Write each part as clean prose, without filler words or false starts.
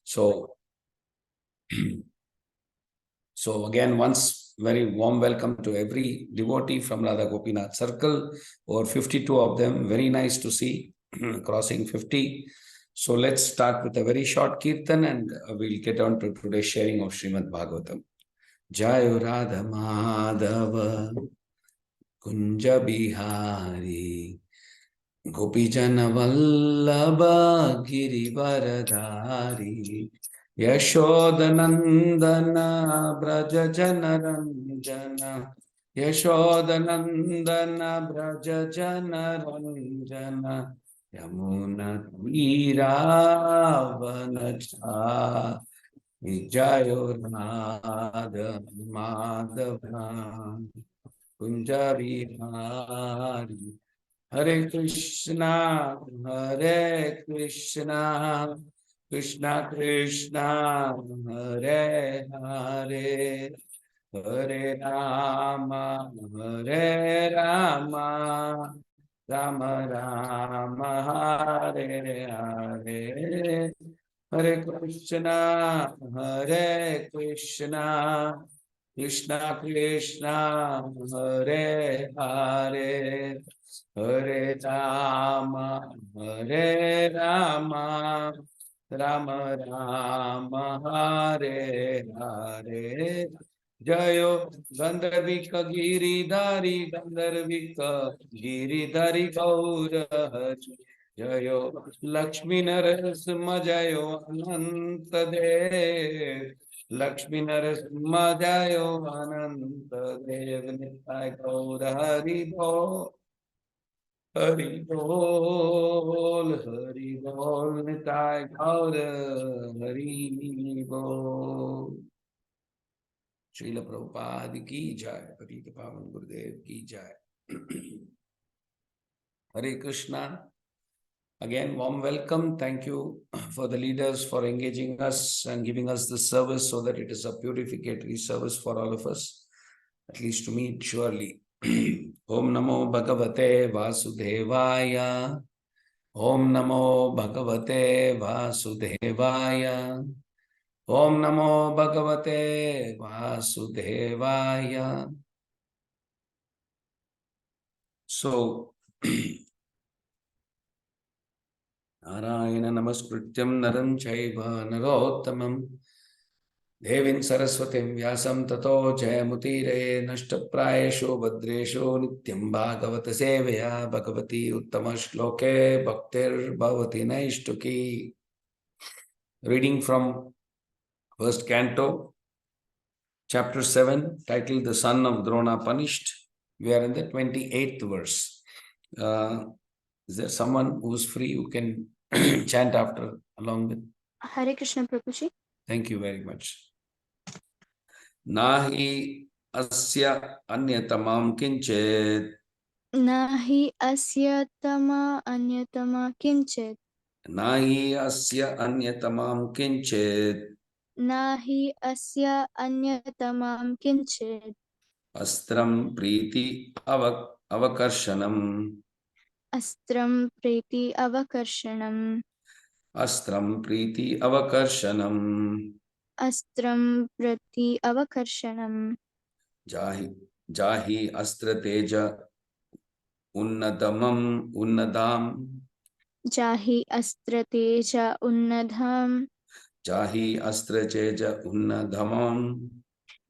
So, so again, once very warm welcome to every devotee from Radha Gopinath Circle, over 52 of them. Very nice to see, crossing 50. So let's start with a very short kirtan and we'll get on to today's sharing of Srimad Bhagavatam. Jai Radha Madhava Kunja Bihari Gopijana Vallabha Girivaradhari Yashodanandana Brajajana Ranjana Yashodanandana Brajajana Ranjana Yamuna Veeravanacha Vijayo Radha Madhava Kunja Bihari Hare Krishna, Krishna Krishna, Hare Hare, Hare Rama, Rama Rama, Hare Hare, Hare Krishna, Krishna Krishna, Hare Hare, Hare Rama, Rama Rama, Hare Hare. Jayo Gandharvika Giridhari Gaurahaji. Jayo Lakshmi Narasimha Jayo Ananta Dev. Lakshmi Narasimha Jayo Ananta Dev. Nitai Gaura Hari Bol. Hari Bol, Nitai Gaura Hari Bol. Srila Prabhupada ki jai, Patita Pavan Gurudev ki jai. Hare Krishna. Again, warm welcome. Thank you for the leaders for engaging us and giving us this service so that it is a purificatory service for all of us, at least to me, surely. Om Namo Bhagavate Vasudevaya. Om Namo Bhagavate Vasudevaya. Om Namo Bhagavate Vasudevaya. So, Narayana Namaskrityam Naram Chaiva Narottamam Devin Saraswatim Vyasam Tato Jayamutire Nashtaprayesho Bhadresho Nityam Bhagavata Sevaya Bhagavati Uttama Shloke Bhaktir Bhavati Naishtuki. Reading from first canto, chapter 7, titled The Son of Drona Punished. We are in the 28th verse. Is there someone who's free who can chant after along with? Hare Krishna Prabhuji. Thank you very much. Nahi asya anyatamam kinchet. Nahi asya tama anyatama kinchet. Nahi asya anyatamam kinchet. Nahi asya anyatamam kinchet. Astram priti avakarshanam. Astram preti avakarshanam. Astram priti avakarshanam. Astram prati avakarshanam. Jahi astra teja unnadam. Jahi astra teja unnadham. Jahi astra teja unnadhamam.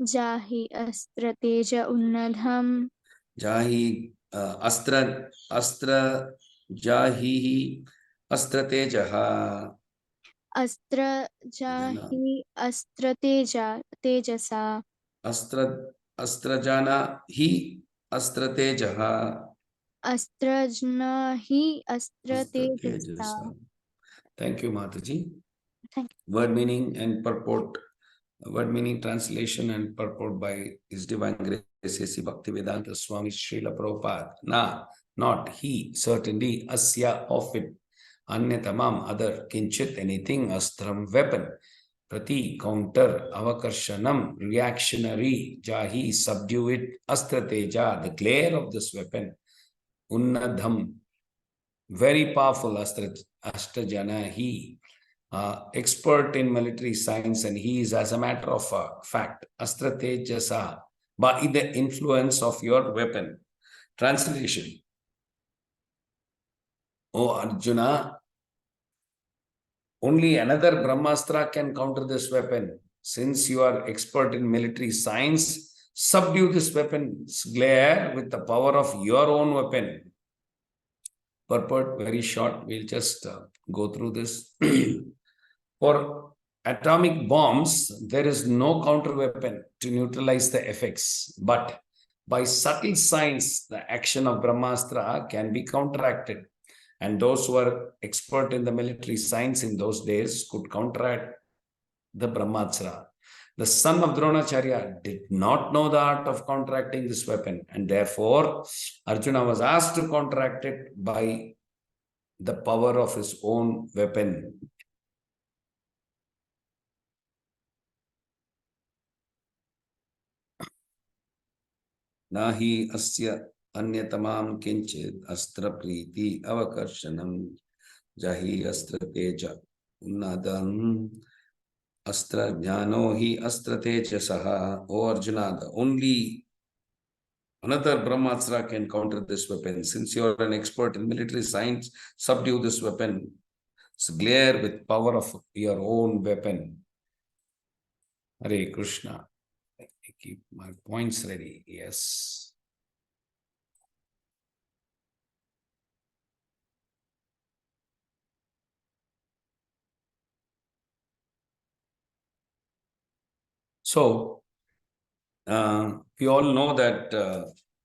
Jahi astra teja unnadham. Jahi astra jahi astra tejaha. Astra jahi astra tejasa. Astra jana hi astra tejaha. Astra jna hi astra tejasa. Thank you, Mataji. Thank you. Word meaning and purport. Word meaning, translation and purport by His Divine Grace A.C. Bhaktivedanta Swami Srila Prabhupada. Na, not he, certainly, asya, of it, anyatamam, other, kinchit, anything, astram, weapon, prati, counter, avakarshanam, reactionary, jahi, subdue it, astrateja, the glare of this weapon, unnadham, very powerful, astajana, he, expert in military science, and he is, as a matter of fact, Astra Tejasa, by the influence of your weapon. Translation. O Arjuna, only another Brahmastra can counter this weapon. Since you are expert in military science, subdue this weapon's glare with the power of your own weapon. Purport, very short, we'll just go through this. For atomic bombs, there is no counter weapon to neutralize the effects, but by subtle science, the action of Brahmastra can be counteracted. And those who were expert in the military science in those days could counteract the Brahmastra. The son of Dronacharya did not know the art of counteracting this weapon, and therefore Arjuna was asked to counteract it by the power of his own weapon. Nahi asya anyatamam kinchid astra priti avakarshanam jahi astra teja unnadam astra jnano hi astra tejasaha. O Arjuna, the only another Brahmastra can counter this weapon. Since you are an expert in military science, subdue this weapon. Glare with power of your own weapon. Hare Krishna. I keep my points ready. Yes. So, we all know that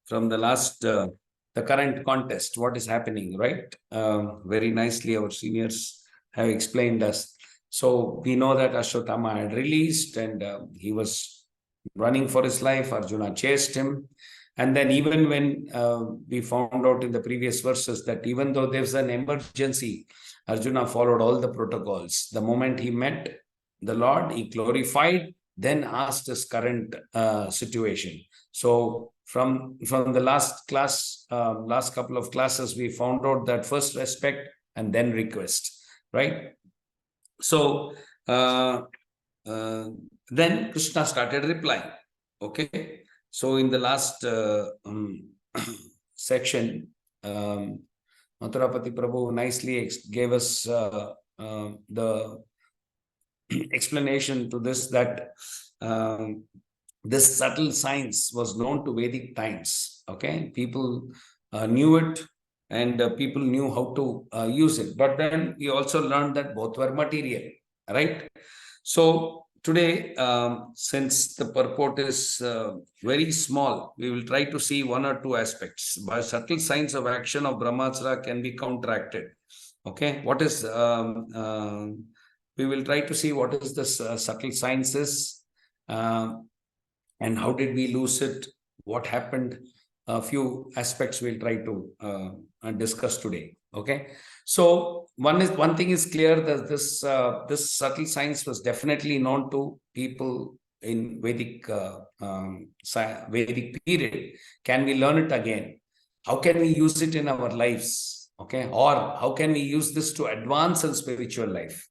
from the last, the current contest, what is happening, right? Very nicely, our seniors have explained us. So, we know that Ashwatthama had released and he was running for his life. Arjuna chased him. And then even when we found out in the previous verses that even though there's an emergency, Arjuna followed all the protocols. The moment he met the Lord, he glorified, then asked his current situation. So from the last class, last couple of classes, we found out that first respect and then request, right? So then Krishna started replying. Okay. So in the last section, Mathurapati Prabhu nicely gave us the explanation to this, that this subtle science was known to Vedic times. Okay. People knew it, and people knew how to use it. But then we also learned that both were material, right? So today, since the purport is very small, we will try to see one or two aspects. By subtle signs of action of Brahmastra can be counteracted. Okay, what is, we will try to see what is this subtle sciences, and how did we lose it, what happened. A few aspects we'll try to discuss today. Okay, so one thing is clear, that this subtle science was definitely known to people in Vedic Vedic period. Can we learn it again? How can we use it in our lives? Okay, or how can we use this to advance in spiritual life?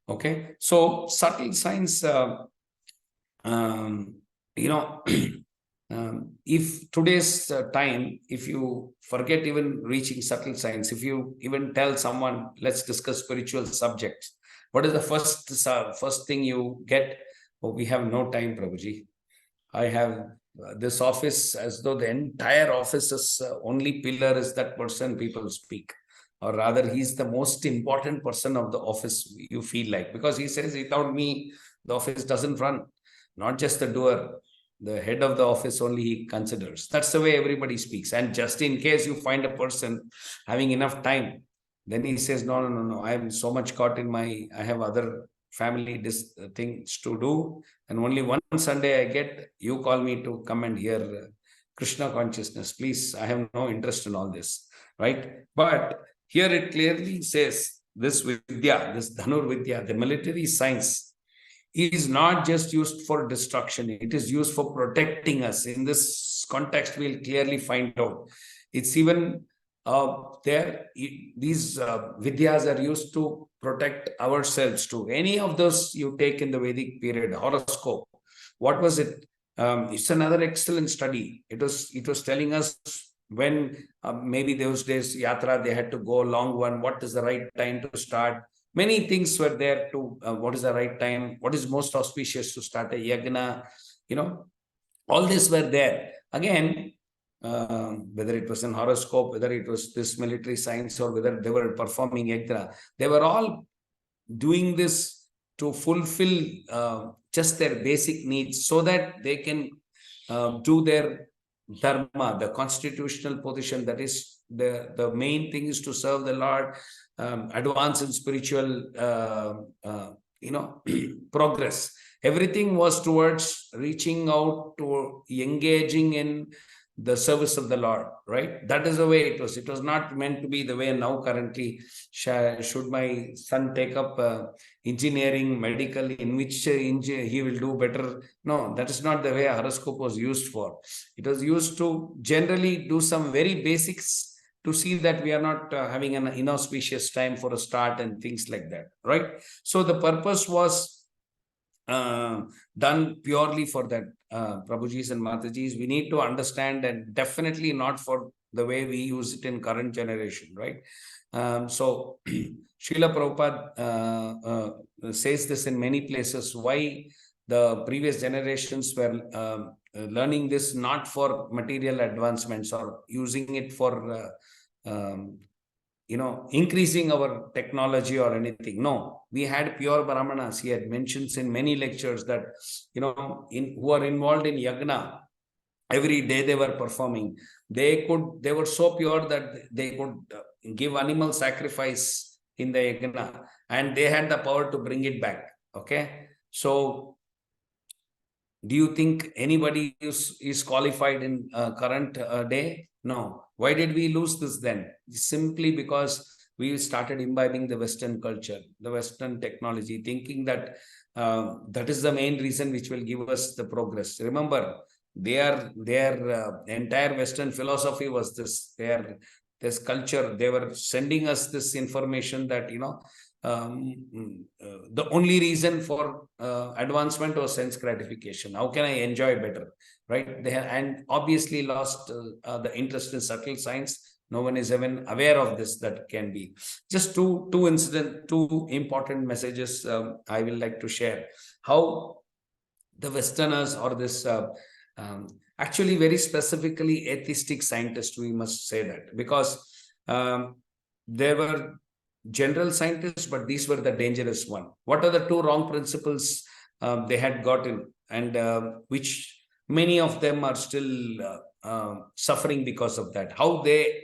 Okay, so subtle science, you know. If today's time, if you forget even reaching subtle science, if you even tell someone, let's discuss spiritual subjects, what is the first thing you get? Oh, we have no time, Prabhuji. I have this office, as though the entire office's only pillar is that person people speak. Or rather, he's the most important person of the office, you feel like, because he says, without me, the office doesn't run. Not just the doer, the head of the office only he considers. That's the way everybody speaks. And just in case you find a person having enough time, then he says, no, I am so much caught in I have other family things to do. And only one Sunday I get, you call me to come and hear Krishna consciousness. Please, I have no interest in all this, right? But here it clearly says, this Vidya, this Dhanur Vidya, the military science, is not just used for destruction. It is used for protecting us. In this context, we'll clearly find out. It's even these Vidyas are used to protect ourselves to. Any of those you take in the Vedic period, horoscope, what was it? It's another excellent study. It was telling us when maybe those days yatra they had to go a long one. What is the right time to start? Many things were there to what is the right time? What is most auspicious to start a yagna? All these were there. Again, whether it was an horoscope, whether it was this military science, or whether they were performing yagna, they were all doing this to fulfill just their basic needs so that they can do their dharma, the constitutional position. That is the main thing is to serve the Lord, advance in spiritual progress. Everything was towards reaching out to engaging in the service of the Lord, right? That is the way it was. It was not meant to be the way now currently. Should my son take up engineering, medical, in which he will do better? No, that is not the way a horoscope was used for. It was used to generally do some very basics to see that we are not having an inauspicious time for a start and things like that, right? So the purpose was done purely for that, Prabhujis and Matajis. We need to understand, and definitely not for the way we use it in current generation, right? So Srila Prabhupada says this in many places, why the previous generations were learning this not for material advancements or using it for increasing our technology or anything. No, we had pure Brahmanas. He had mentions in many lectures that, who are involved in yagna, every day they were performing. They were so pure that they could give animal sacrifice in the yagna, and they had the power to bring it back. Okay. So do you think anybody is qualified in current day? No. Why did we lose this then? Simply because we started imbibing the Western culture, the Western technology, thinking that that is the main reason which will give us the progress. Remember, their entire Western philosophy was this culture. They were sending us this information that, the only reason for advancement was sense gratification. How can I enjoy better, right? They have, and obviously lost the interest in subtle science. No one is even aware of this. That can be just two important messages I will like to share. How the Westerners or this actually very specifically atheistic scientists, we must say that, because there were general scientists, but these were the dangerous one. What are the two wrong principles they had gotten, and which many of them are still suffering because of that? How they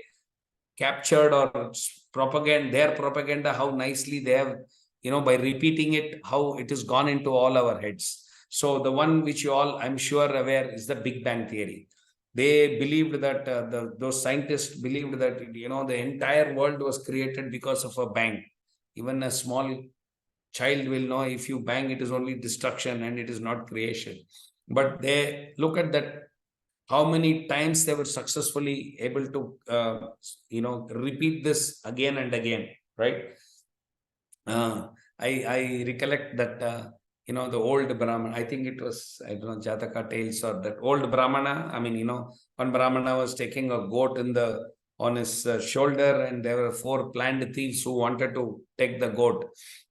captured or their propaganda, how nicely they have, by repeating it, how it has gone into all our heads. So the one which you all, I'm sure, aware is the Big Bang theory. They believed that those scientists believed that the entire world was created because of a bang. Even a small child will know, if you bang, it is only destruction and it is not creation. But they look at that, how many times they were successfully able to repeat this again and again, right? I recollect that the old Brahmana, I think it was, I don't know, Jataka tales, or that old Brahmana. I mean, one Brahmana was taking a goat on his shoulder, and there were 4 planned thieves who wanted to take the goat.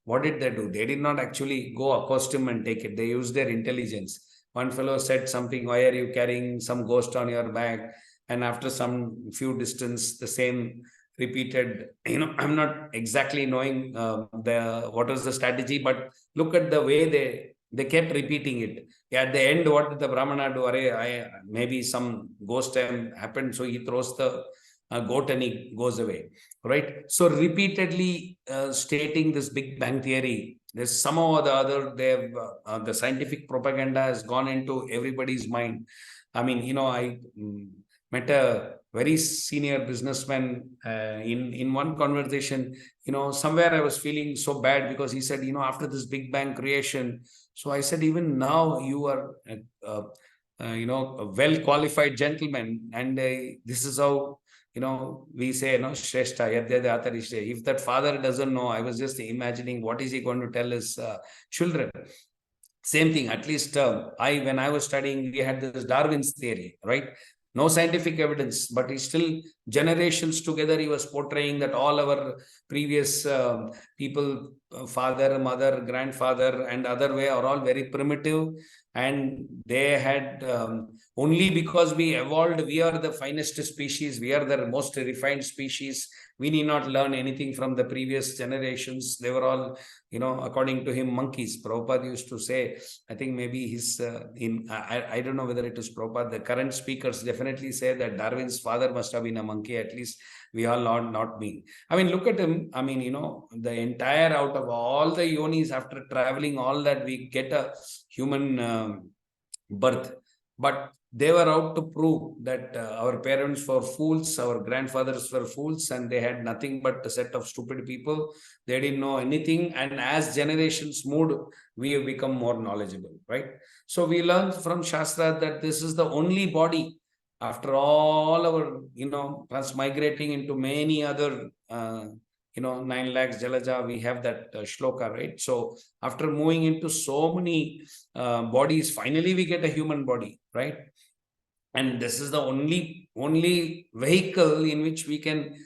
What did they do? They did not actually go accost him and take it. They used their intelligence. One fellow said something, why are you carrying some ghost on your back? And after some few distance, the same repeated. I'm not exactly knowing what was the strategy, but look at the way they kept repeating it. At the end, what did the Brahmana do? Maybe some ghost time happened, so he throws the goat and he goes away, right? So repeatedly stating this Big Bang theory, there's somehow or the other, the scientific propaganda has gone into everybody's mind. I mean, I met a very senior businessman in one conversation. Somewhere I was feeling so bad, because he said, after this Big Bang creation. So I said, even now you are a well qualified gentleman, and this is how we say, Shrestha, Yadya Atarishte. If that father doesn't know, I was just imagining what is he going to tell his children. Same thing, at least when I was studying, we had this Darwin's theory, right? No scientific evidence, but he still, generations together, he was portraying that all our previous people, father, mother, grandfather, and other way are all very primitive. And they had, only because we evolved, we are the finest species, we are the most refined species. We need not learn anything from the previous generations. They were all, according to him, monkeys. Prabhupada used to say, I think maybe he's I don't know whether it is Prabhupada. The current speakers definitely say that Darwin's father must have been a monkey. At least we all not me. I mean, look at him. I mean, the entire, out of all the yonis, after traveling all that, we get a human birth. But they were out to prove that our parents were fools, our grandfathers were fools, and they had nothing but a set of stupid people. They didn't know anything. And as generations moved, we have become more knowledgeable, right? So we learned from Shastra that this is the only body, after all our, transmigrating into many other, 9 lakhs Jalaja, we have that shloka, right? So after moving into so many bodies, finally we get a human body, right? And this is the only vehicle in which we can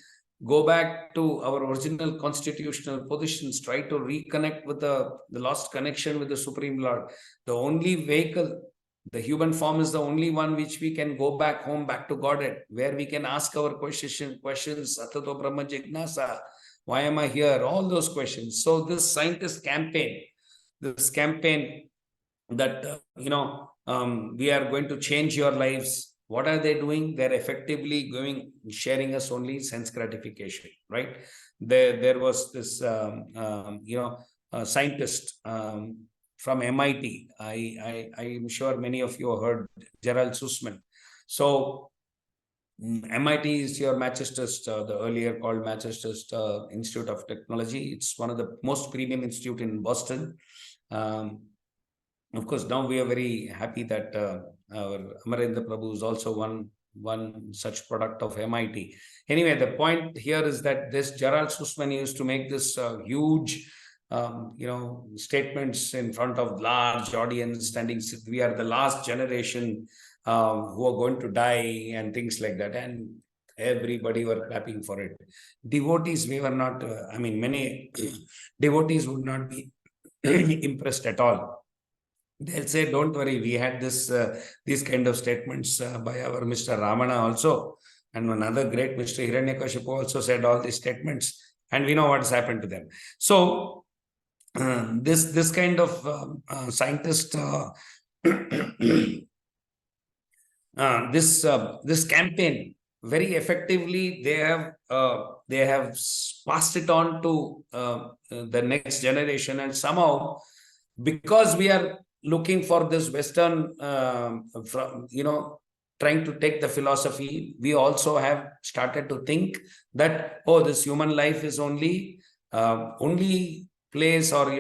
go back to our original constitutional positions, try to reconnect with the lost connection with the Supreme Lord. The only vehicle, the human form, is the only one which we can go back home, back to Godhead, where we can ask our questions, Atato Brahma Jignasa, why am I here? All those questions. So this scientist campaign, that, we are going to change your lives. What are they doing? They're effectively sharing us only sense gratification, right? There was this, scientist from MIT. I'm sure many of you have heard Gerald Sussman. So MIT is your Massachusetts, the earlier called Massachusetts Institute of Technology. It's one of the most premium institute in Boston. Of course, now we are very happy that our Amarendra Prabhu is also one such product of MIT. Anyway, the point here is that this Gerald Sussman used to make this huge, statements in front of large audience, standing. We are the last generation who are going to die, and things like that. And everybody were clapping for it. Devotees, we were not. Many devotees would not be impressed at all. They'll say, don't worry, we had these kind of statements by our Mr. Ramana also. And another great Mr. Hiranyakashipu also said all these statements. And we know what has happened to them. So this kind of scientist, this campaign, very effectively, they have passed it on to the next generation. And somehow, because we are looking for this Western, trying to take the philosophy, we also have started to think that, this human life is only place, or,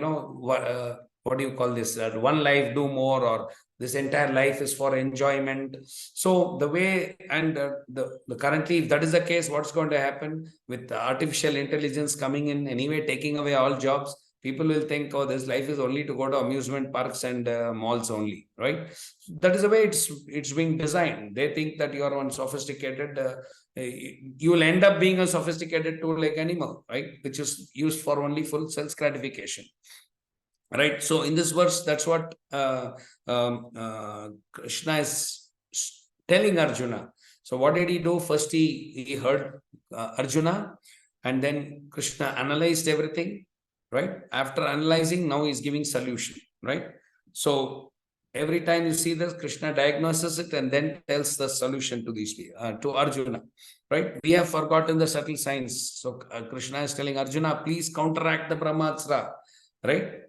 what do you call this? One life, do more, or this entire life is for enjoyment. So the way, and the currently, if that is the case, what's going to happen with artificial intelligence coming in anyway, taking away all jobs? People will think, this life is only to go to amusement parks and malls only, right? That is the way it's being designed. They think that you are one sophisticated, you will end up being a sophisticated tool like animal, right? Which is used for only full self gratification, right? So in this verse, that's what Krishna is telling Arjuna. So what did he do? First, he heard Arjuna, and then Krishna analyzed everything. Right? After analyzing, now he's giving solution, right? So every time you see this, Krishna diagnoses it and then tells the solution to these to Arjuna, right? We have forgotten the subtle signs. So Krishna is telling Arjuna, please counteract the Brahmastra, right?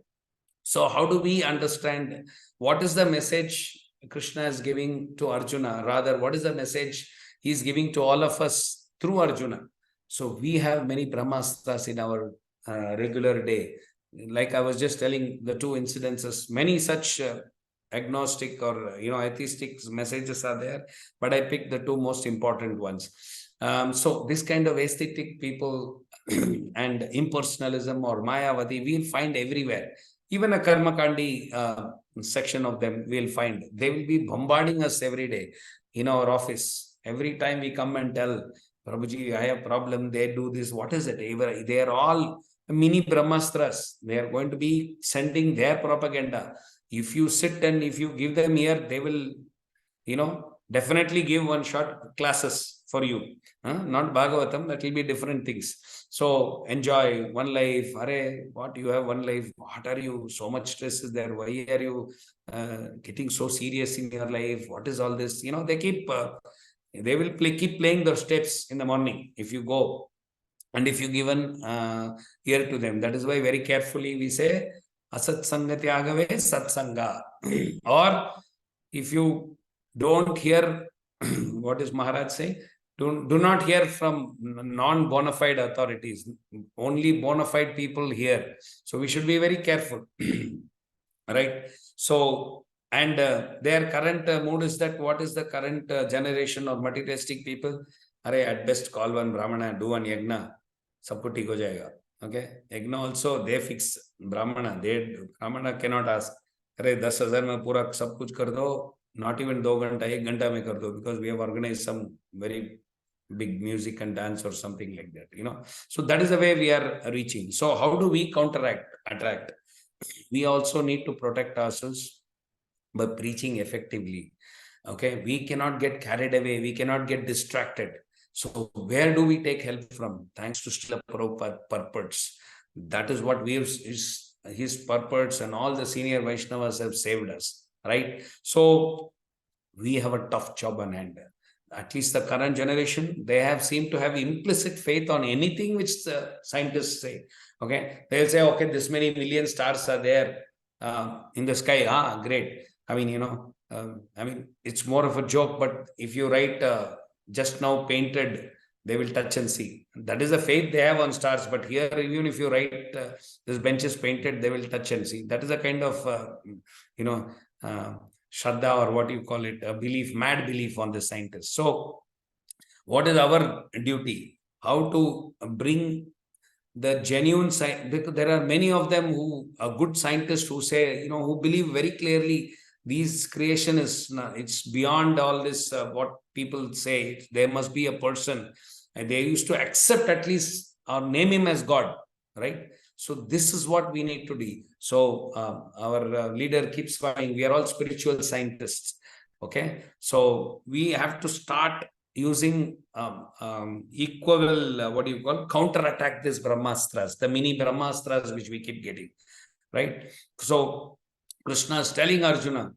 So how do we understand what is the message Krishna is giving to Arjuna? Rather, what is the message he's giving to all of us through Arjuna? So we have many Brahmastras in our regular day. Like I was just telling the two incidences, many such agnostic or atheistic messages are there, but I picked the two most important ones. So this kind of aesthetic people and impersonalism or Mayavadi, we'll find everywhere. Even a Karmakandi section of them we'll find. They will be bombarding us every day in our office. Every time we come and tell, Prabhuji, I have a problem, they do this. What is it? They are all mini Brahmastras. They are going to be sending their propaganda. If you sit and if you give them here, they will, definitely give one shot classes for you. Not Bhagavatam, that will be different things. So enjoy one life. Arey, what you have one life? What are you? So much stress is there. Why are you getting so serious in your life? What is all this? They will keep playing those steps in the morning if you go. And if you given ear to them, that is why very carefully we say asat sangati agave satsanga. Or if you don't hear what is Maharaj saying, do not hear from non-bona fide authorities. Only bona fide people hear. So we should be very careful. Right? So, and their current mood is that what is the current generation or materialistic people? Arey, at best call one Brahmana, do one yagna, sabko theek ho jayega. Okay? Yagna also, they fix Brahmana. Brahmana cannot ask, अरे 10,000 में पूरा सब कुछ कर दो, not even 2 घंटा 1 घंटा में कर दो, because we have organized some very big music and dance or something like that, so that is the way we are reaching. So how do we attract? We also need to protect ourselves by preaching effectively. Okay, we cannot get carried away, we cannot get distracted. So where do we take help from? Thanks to Srila Prabhupada purports. That is what we have, his purports and all the senior Vaishnavas have saved us, right? So we have a tough job on hand. At least the current generation, they have seemed to have implicit faith on anything which the scientists say. Okay, they'll say, okay, this many million stars are there in the sky. Great. I mean, it's more of a joke, but if you write just now painted, they will touch and see. That is the faith they have on stars. But here, even if you write this bench is painted, they will touch and see. That is a kind of, Shraddha, or what you call it, a belief, mad belief on the scientists. So what is our duty? How to bring the genuine science? Because there are many of them who are good scientists who say, who believe very clearly these creation is, it's beyond all this, what people say. There must be a person, and they used to accept at least or name him as God, right? So this is what we need to do. So our leader keeps saying, we are all spiritual scientists. Okay, so we have to start using equal, counterattack this Brahmastras, the mini Brahmastras which we keep getting, right? So Krishna is telling Arjuna,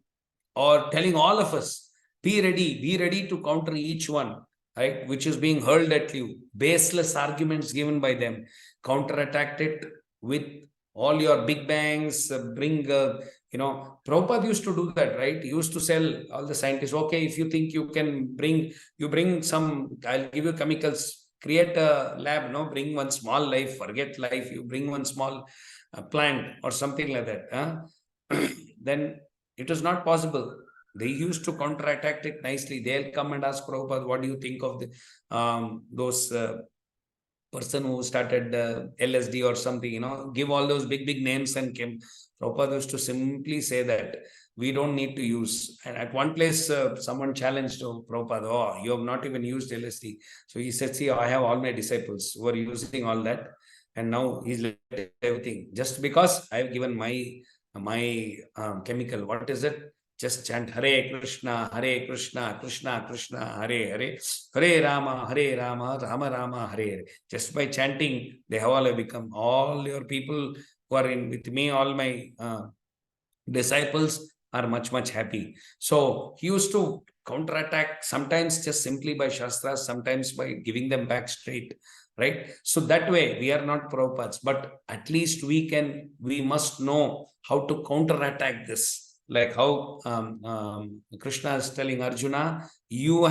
or telling all of us, be ready to counter each one, right, which is being hurled at you, baseless arguments given by them. Counterattack it with all your big bangs, Prabhupada used to do that, right? He used to sell all the scientists, okay, if you think you can bring some, I'll give you chemicals, create a lab, bring one small life, forget life, you bring one small plant or something like that. Then it is not possible. They used to counterattack it nicely. They'll come and ask Prabhupada, what do you think of those person who started LSD or something, give all those big names and came. Prabhupada used to simply say that we don't need to use. And at one place, someone challenged Prabhupada, oh, you have not even used LSD. So he said, see, I have all my disciples who are using all that. And now he's let everything. Just because I have given my chemical, what is it? Just chant Hare Krishna, Krishna Krishna, Hare Hare, Hare Rama, Rama Rama, Hare Hare. Just by chanting, they have all become, all your people who are in with me, all my disciples are much happy. So he used to counterattack, sometimes just simply by Shastras, sometimes by giving them back straight, right? So that way we are not Prabhupads, but at least we must know how to counterattack this. Like how Krishna is telling Arjuna, you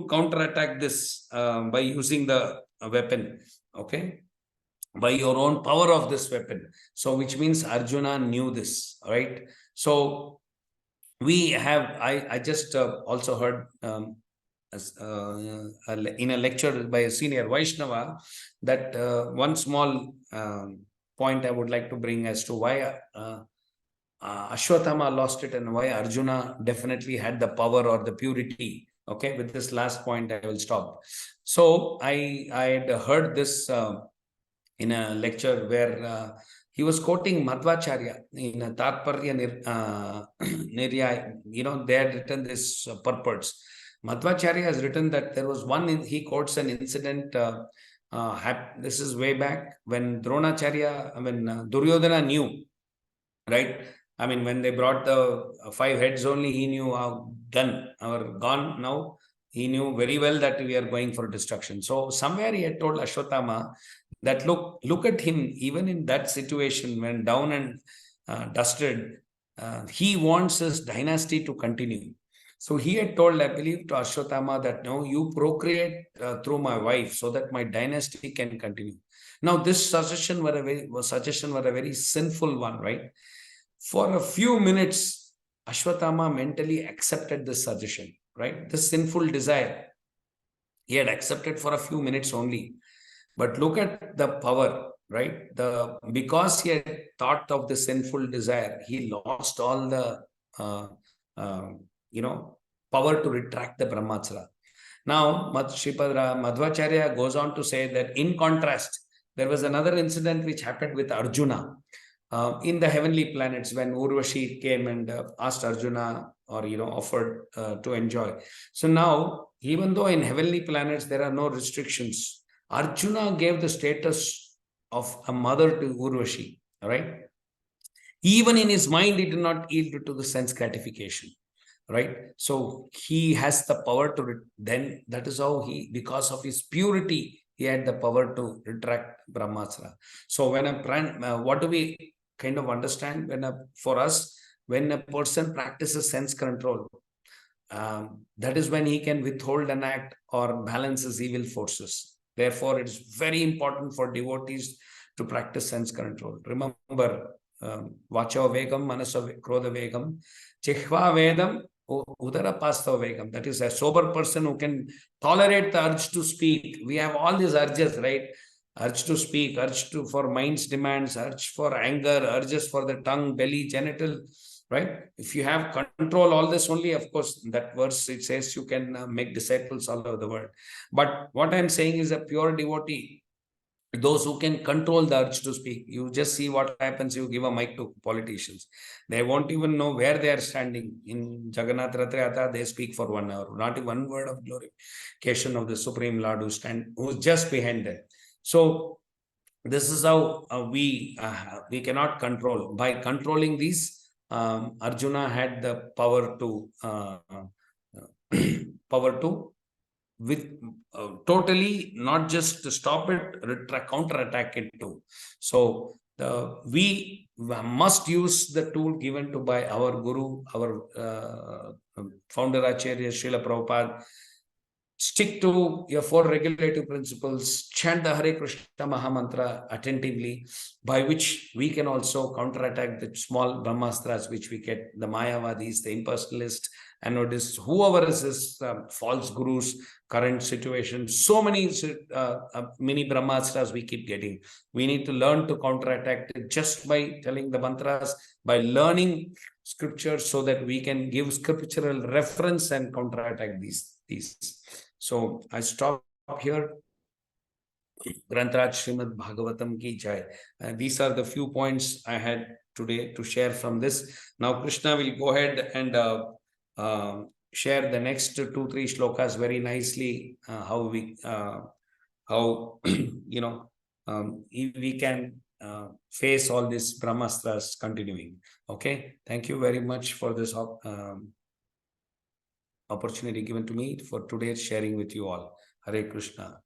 counterattack this by using the weapon, okay? By your own power of this weapon. So which means Arjuna knew this, right? So we have, I just also heard in a lecture by a senior Vaishnava, that one small point I would like to bring as to why Ashwatthama lost it and why Arjuna definitely had the power or the purity. Okay, with this last point, I will stop. So I had heard this in a lecture where he was quoting Madhvacharya in a Tatparya Niryaya. They had written this purports. Madhvacharya has written that there was he quotes an incident. This is way back when Duryodhana knew, right? I mean, when they brought the 5 heads only, he knew how gone now. He knew very well that we are going for destruction. So somewhere he had told Ashwatthama that look at him, even in that situation when down and dusted, he wants his dynasty to continue. So he had told, I believe, to Ashwatthama that no, you procreate through my wife so that my dynasty can continue. Now, this suggestion was a very sinful one, right? For a few minutes, Ashwatthama mentally accepted this suggestion, right? This sinful desire. He had accepted for a few minutes only. But look at the power, right? Because he had thought of the sinful desire, he lost all the power to retract the Brahmachala. Now, Madhvacharya goes on to say that in contrast, there was another incident which happened with Arjuna in the heavenly planets when Urvashi came and asked Arjuna or offered to enjoy. So now, even though in heavenly planets there are no restrictions, Arjuna gave the status of a mother to Urvashi, right? Even in his mind, he did not yield to the sense gratification, right? So he has the power to, then that is how because of his purity, he had the power to retract Brahmachala. So when what do we kind of understand for us, when a person practices sense control, that is when he can withhold an act or balance his evil forces. Therefore, it is very important for devotees to practice sense control. Remember, Vacho Vegam, Manasa Krodha Vegam, Chihva Vedam, Udara Pastha Vegam. That is a sober person who can tolerate the urge to speak. We have all these urges, right? Urge to speak, for mind's demands, urge for anger, urges for the tongue, belly, genital, right? If you have control all this only, of course, that verse, it says you can make disciples all over the world. But what I'm saying is a pure devotee, those who can control the urge to speak. You just see what happens. You give a mic to politicians. They won't even know where they are standing. In Jagannath Rathayatra, they speak for 1 hour. Not one word of glorification of the Supreme Lord who's just behind them. So this is how we cannot control. By controlling these, Arjuna had the power to totally not just to stop it, counter-attack it too. So we must use the tool given to by our Guru, our founder Acharya Srila Prabhupada. Stick to your 4 regulative principles, chant the Hare Krishna Mahamantra attentively, by which we can also counterattack the small Brahmastras which we get, the Mayavadis, the impersonalists, and notice whoever is this false gurus, current situation, so many mini Brahmastras we keep getting. We need to learn to counterattack it just by telling the mantras, by learning scriptures, so that we can give scriptural reference and counterattack these. So I stop here. Grantraj Srimad Bhagavatam ki jai. These are the few points I had today to share from this. Now Krishna will go ahead and share the next 2-3 shlokas very nicely. How we we can face all these Brahmastras continuing. Okay, thank you very much for this opportunity given to me for today's sharing with you all. Hare Krishna.